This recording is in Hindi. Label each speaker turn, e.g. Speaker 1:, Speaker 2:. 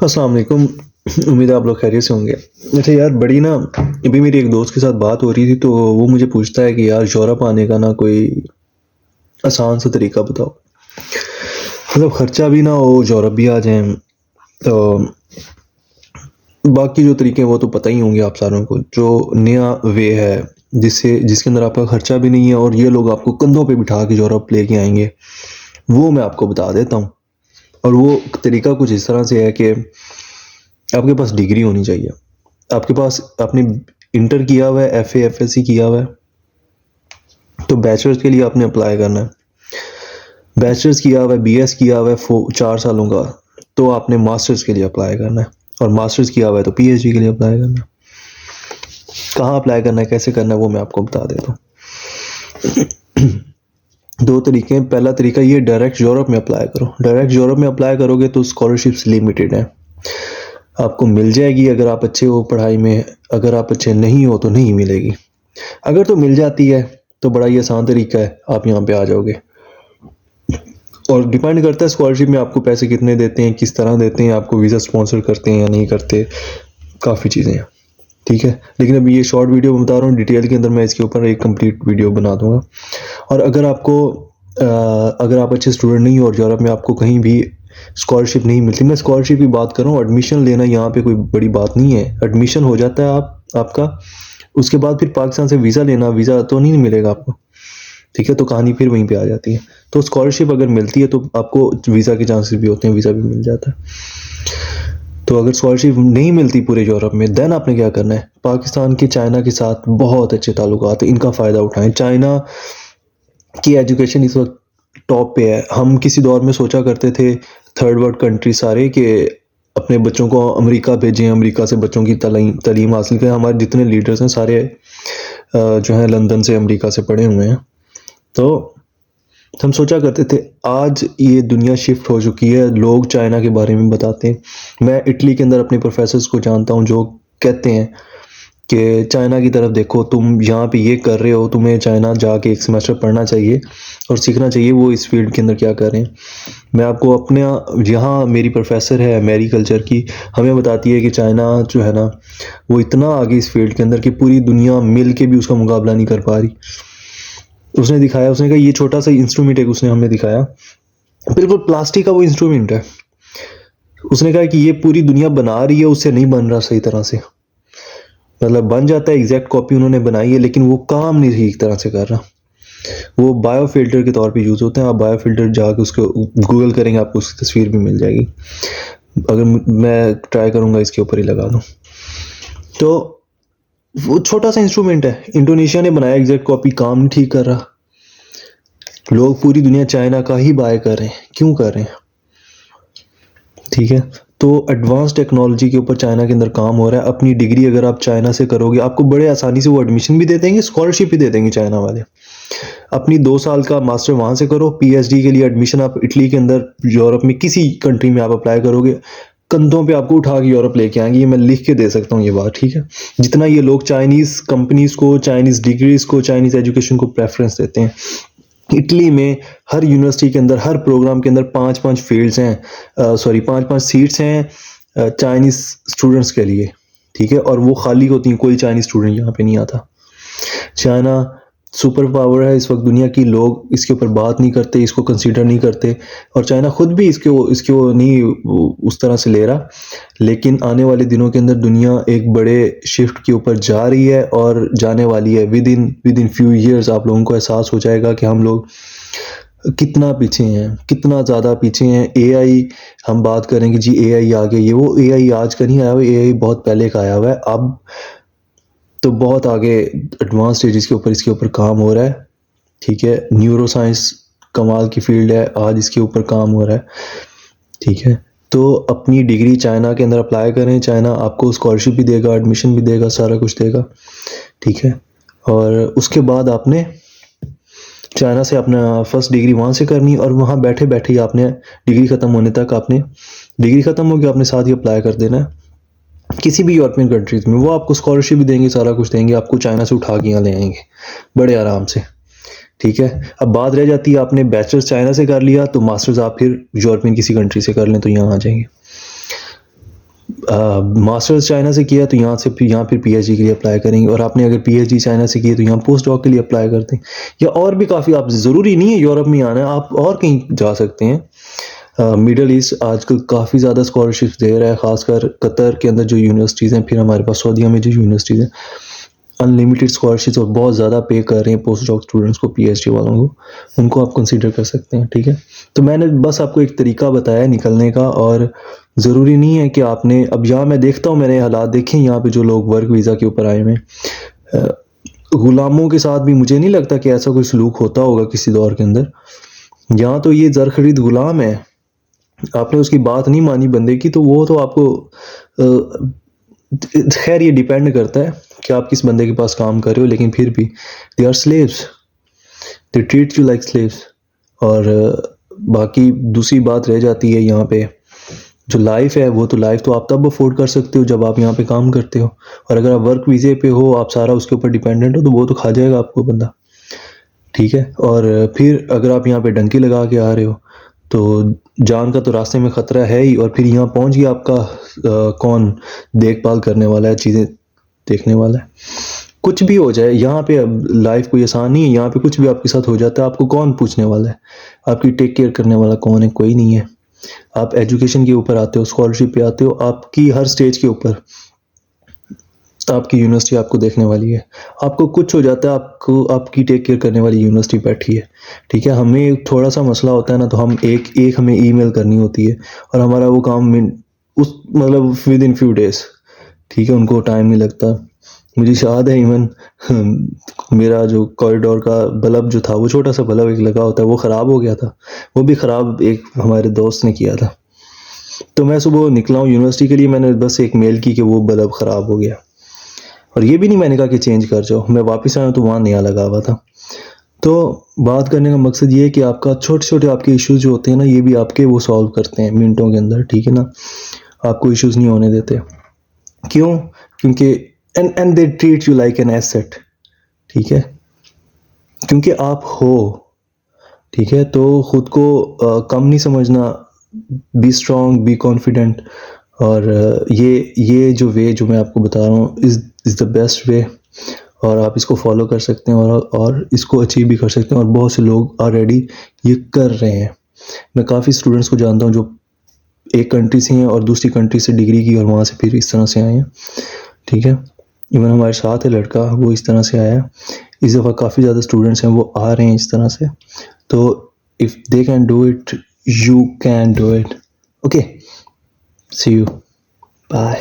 Speaker 1: अस्सलाम वालेकुम। उम्मीद है आप लोग खैरियत से होंगे। अच्छा यार, बड़ी ना अभी मेरी एक दोस्त के साथ बात हो रही थी, तो वो मुझे पूछता है कि यार यूरोप आने का ना कोई आसान सा तरीका बताओ, मतलब खर्चा भी ना हो, यूरोप भी आ जाएं। तो बाकी जो तरीके हैं वो तो पता ही होंगे आप सारों को। जो नया वे है जिसके अंदर आपका खर्चा भी नहीं है और ये लोग आपको कंधों पे बिठा के यूरोप लेके आएंगे, वो मैं आपको बता देता हूँ। और वो तरीका कुछ इस तरह से है कि आपके पास डिग्री होनी चाहिए। आपके पास आपने इंटर किया हुआ है, एफए एफएससी किया हुआ है, तो बैचलर्स के लिए आपने अप्लाई करना है। बैचलर्स किया हुआ है, बीएस किया हुआ है 4 सालों का, तो आपने मास्टर्स के लिए अप्लाई करना है। और मास्टर्स किया हुआ है तो पीएचडी के लिए अप्लाई करना है। कहाँ अप्लाई करना है, कैसे करना है, वो मैं आपको बता देता हूँ। दो तरीके हैं। पहला तरीका ये, डायरेक्ट यूरोप में अप्लाई करो। डायरेक्ट यूरोप में अप्लाई करोगे तो स्कॉलरशिप्स लिमिटेड है, आपको मिल जाएगी अगर आप अच्छे हो पढ़ाई में। अगर आप अच्छे नहीं हो तो नहीं मिलेगी। अगर तो मिल जाती है तो बड़ा ही आसान तरीका है, आप यहाँ पे आ जाओगे। और डिपेंड करता है स्कॉलरशिप में आपको पैसे कितने देते हैं, किस तरह देते हैं, आपको वीज़ा स्पॉन्सर करते हैं या नहीं करते, काफ़ी चीज़ें हैं। ठीक है, लेकिन अभी ये शॉर्ट वीडियो मैं बता रहा हूँ, डिटेल के अंदर मैं इसके ऊपर एक कंप्लीट वीडियो बना दूंगा। और अगर आप अच्छे स्टूडेंट नहीं हो और यूरोप में आपको कहीं भी स्कॉलरशिप नहीं मिलती, मैं स्कॉलरशिप की बात कर रहा हूँ, एडमिशन लेना यहाँ पे कोई बड़ी बात नहीं है। एडमिशन हो जाता है आपका, उसके बाद फिर पाकिस्तान से वीज़ा लेना, वीज़ा तो नहीं मिलेगा आपको। ठीक है, तो कहानी फिर वहीं पे आ जाती है। तो स्कॉलरशिप अगर मिलती है तो आपको वीज़ा के चांसेस भी होते हैं, वीज़ा भी मिल जाता है। तो अगर स्कॉलरशिप नहीं मिलती पूरे यूरोप में, देन आपने क्या करना है, पाकिस्तान के चाइना के साथ बहुत अच्छे ताल्लुकात हैं, इनका फ़ायदा उठाएं। चाइना की एजुकेशन इस वक्त टॉप पे है। हम किसी दौर में सोचा करते थे, थर्ड वर्ल्ड कंट्री सारे, कि अपने बच्चों को अमेरिका भेजें, अमेरिका से बच्चों की तालीम हासिल करें। हमारे जितने लीडर्स हैं सारे जो हैं लंदन से, अमेरिका से पढ़े हुए हैं। तो हम सोचा करते थे, आज ये दुनिया शिफ्ट हो चुकी है, लोग चाइना के बारे में बताते हैं। मैं इटली के अंदर अपने प्रोफेसर्स को जानता हूँ जो कहते हैं कि चाइना की तरफ देखो, तुम यहाँ पे ये कर रहे हो, तुम्हें चाइना जाके एक सेमेस्टर पढ़ना चाहिए और सीखना चाहिए वो इस फील्ड के अंदर क्या कर रहे हैं। मैं आपको अपने यहाँ, मेरी प्रोफेसर है मेरी कल्चर की, हमें बताती है कि चाइना जो है ना, वो इतना आगे इस फील्ड के अंदर कि पूरी दुनिया मिल के भी उसका मुकाबला नहीं कर पा रही। उसने दिखाया, उसने कहा ये छोटा सा इंस्ट्रूमेंट एक उसने हमें दिखाया, बिल्कुल प्लास्टिक का वो इंस्ट्रूमेंट है। उसने कहा कि ये पूरी दुनिया बना रही है, उससे नहीं बन रहा सही तरह से। मतलब बन जाता है, एग्जैक्ट कॉपी उन्होंने बनाई है, लेकिन वो काम नहीं ठीक तरह से कर रहा। वो बायो फिल्टर के तौर पे यूज़ होते हैं। आप बायो फिल्टर जाके उसको गूगल करेंगे, आपको उसकी तस्वीर भी मिल जाएगी। अगर मैं ट्राई करूँगा इसके ऊपर ही लगा दूँ, तो वो छोटा सा इंस्ट्रूमेंट है, इंडोनेशिया ने बनाया एग्जैक्ट कॉपी, काम नहीं ठीक कर रहा। लोग पूरी दुनिया चाइना का ही बाय कर रहे हैं, क्यों कर रहे हैं? ठीक है, तो एडवांस टेक्नोलॉजी के ऊपर चाइना के अंदर काम हो रहा है। अपनी डिग्री अगर आप चाइना से करोगे, आपको बड़े आसानी से वो एडमिशन भी दे देंगे, स्कॉलरशिप भी दे देंगे चाइना वाले। अपनी 2 साल का मास्टर वहाँ से करो, पीएचडी के लिए एडमिशन आप इटली के अंदर, यूरोप में किसी कंट्री में आप अप्लाई करोगे, कंधों पे आपको उठा के यूरोप लेके आएंगे। ये मैं लिख के दे सकता हूँ ये बात, ठीक है। जितना ये लोग चाइनीज़ कंपनीज़ को, चाइनीज़ डिग्रीज़ को, चाइनीज़ एजुकेशन को प्रेफरेंस देते हैं, इटली में हर यूनिवर्सिटी के अंदर, हर प्रोग्राम के अंदर 5-5 फील्ड्स हैं, सॉरी 5-5 सीट्स हैं चाइनीज़ स्टूडेंट्स के लिए। ठीक है, और वो खाली होती हैं, कोई चाइनीज़ स्टूडेंट यहाँ पे नहीं आता। चाइना सुपर पावर है इस वक्त दुनिया की, लोग इसके ऊपर बात नहीं करते, इसको कंसीडर नहीं करते, और चाइना खुद भी इसको नहीं उस तरह से ले रहा। लेकिन आने वाले दिनों के अंदर दुनिया एक बड़े शिफ्ट के ऊपर जा रही है और जाने वाली है। विद इन फ्यू ईयर्स आप लोगों को एहसास हो जाएगा कि हम लोग कितना पीछे हैं, कितना ज़्यादा पीछे हैं। एआई, हम बात करेंगे जी एआई आ गया, ये वो एआई आज का नहीं आया हुआ, एआई बहुत पहले का आया हुआ है। अब तो बहुत आगे एडवांस स्टेजेस के ऊपर इसके ऊपर काम हो रहा है। ठीक है, न्यूरो साइंस कमाल की फील्ड है, आज इसके ऊपर काम हो रहा है। ठीक है, तो अपनी डिग्री चाइना के अंदर अप्लाई करें, चाइना आपको स्कॉलरशिप भी देगा, एडमिशन भी देगा, सारा कुछ देगा। ठीक है, और उसके बाद आपने चाइना से अपना फर्स्ट डिग्री वहाँ से करनी, और वहाँ बैठे बैठे ही आपने डिग्री ख़त्म होने तक, आपने डिग्री ख़त्म होगी, आपने साथ ही अप्लाई कर देना है किसी भी यूरोपियन कंट्रीज़ में। वो आपको स्कॉलरशिप भी देंगे, सारा कुछ देंगे, आपको चाइना से उठा के यहाँ ले आएंगे बड़े आराम से। ठीक है, अब बात रह जाती है, आपने बैचलर्स चाइना से कर लिया तो मास्टर्स आप फिर यूरोपियन किसी कंट्री से कर लें तो यहाँ आ जाएंगे। मास्टर्स चाइना से किया तो यहाँ से फिर यहाँ फिर पीएचडी के लिए अप्लाई करेंगे, और आपने अगर पीएचडी चाइना से की तो यहाँ पोस्ट डॉक के लिए अप्लाई करते हैं, या और भी काफ़ी, आप ज़रूरी नहीं है यूरोप में आना है, आप और कहीं जा सकते हैं। मिडल ईस्ट आजकल काफ़ी ज़्यादा स्कॉलरशिप्स दे रहा है, ख़ासकर कतर के अंदर जो यूनिवर्सिटीज़ हैं, फिर हमारे पास सऊदीया में जो यूनिवर्सिटीज़ हैं, अनलिमिटेड स्कॉलरशिप्स और बहुत ज़्यादा पे कर रहे हैं पोस्ट डॉक स्टूडेंट्स को, पीएचडी वालों को, उनको आप कंसीडर कर सकते हैं। ठीक है, तो मैंने बस आपको एक तरीका बताया निकलने का, और ज़रूरी नहीं है कि आपने, अब यहाँ मैं देखता हूँ, मैंने हालात देखे यहाँ पे जो लोग वर्क वीज़ा के ऊपर आए हुए हैं, गुलामों के साथ भी मुझे नहीं लगता कि ऐसा कोई सलूक होता होगा किसी दौर के अंदर। यहाँ तो ये ज़र खरीद गुलाम है, आपने उसकी बात नहीं मानी बंदे की, तो वो तो आपको खैर ये डिपेंड करता है कि आप किस बंदे के पास काम कर रहे हो, लेकिन फिर भी they are slaves, they treat you like slaves. और बाकी दूसरी बात रह जाती है यहाँ पे, जो लाइफ है वो तो लाइफ तो आप तब अफोर्ड कर सकते हो जब आप यहाँ पे काम करते हो, और अगर आप वर्क वीज़े पे हो, आप सारा उसके ऊपर डिपेंडेंट हो, तो वो तो खा जाएगा आपको बंदा। ठीक है, और फिर अगर आप यहाँ पे डंकी लगा के आ रहे हो तो जान का तो रास्ते में ख़तरा है ही, और फिर यहाँ पहुँच गया आपका कौन देखभाल करने वाला है, चीज़ें देखने वाला है। कुछ भी हो जाए यहाँ पे, अब लाइफ कोई आसान नहीं है, यहाँ पे कुछ भी आपके साथ हो जाता है, आपको कौन पूछने वाला है, आपकी टेक केयर करने वाला कौन है, कोई नहीं है। आप एजुकेशन के ऊपर आते हो, स्कॉलरशिप पे आते हो, आपकी हर स्टेज के ऊपर आपकी यूनिवर्सिटी आपको देखने वाली है। आपको कुछ हो जाता है, आपको आपकी टेक केयर करने वाली यूनिवर्सिटी बैठी है। ठीक है, हमें थोड़ा सा मसला होता है ना, तो हम एक हमें ईमेल करनी होती है, और हमारा वो काम उस मतलब विद इन फ्यू डेज। ठीक है, उनको टाइम नहीं लगता। मुझे याद है इवन मेरा जो कॉरिडोर का बल्ब जो था, वो छोटा सा बल्ब एक लगा होता है, वो ख़राब हो गया था, वो भी ख़राब एक हमारे दोस्त ने किया था। तो मैं सुबह निकला हूँ यूनिवर्सिटी के लिए, मैंने बस एक मेल की कि वो बल्ब ख़राब हो गया, और ये भी नहीं मैंने कहा कि चेंज कर जाओ, मैं वापस आया तो वहाँ नया लगा हुआ था। तो बात करने का मकसद ये है कि आपका छोटे छोटे आपके इश्यूज जो होते हैं ना, ये भी आपके वो सॉल्व करते हैं मिनटों के अंदर। ठीक है ना, आपको इश्यूज नहीं होने देते। क्यों? क्योंकि and they treat you like an asset. ठीक है, क्योंकि आप हो। ठीक है, तो खुद को कम नहीं समझना, बी स्ट्रॉन्ग, बी कॉन्फिडेंट, और ये जो वे जो मैं आपको बता रहा हूँ इज़ द बेस्ट वे, और आप इसको फॉलो कर सकते हैं, और इसको अचीव भी कर सकते हैं, और बहुत से लोग ऑलरेडी ये कर रहे हैं। मैं काफ़ी स्टूडेंट्स को जानता हूँ जो एक कंट्री से हैं और दूसरी कंट्री से डिग्री की, और वहाँ से फिर इस तरह से आए हैं। ठीक है, इवन हमारे साथ है लड़का, वो इस तरह से आया है। इस दफ़ा काफ़ी ज़्यादा स्टूडेंट्स हैं वो आ रहे हैं इस तरह से। तो if they can do it, you can do it. Okay, see you, bye.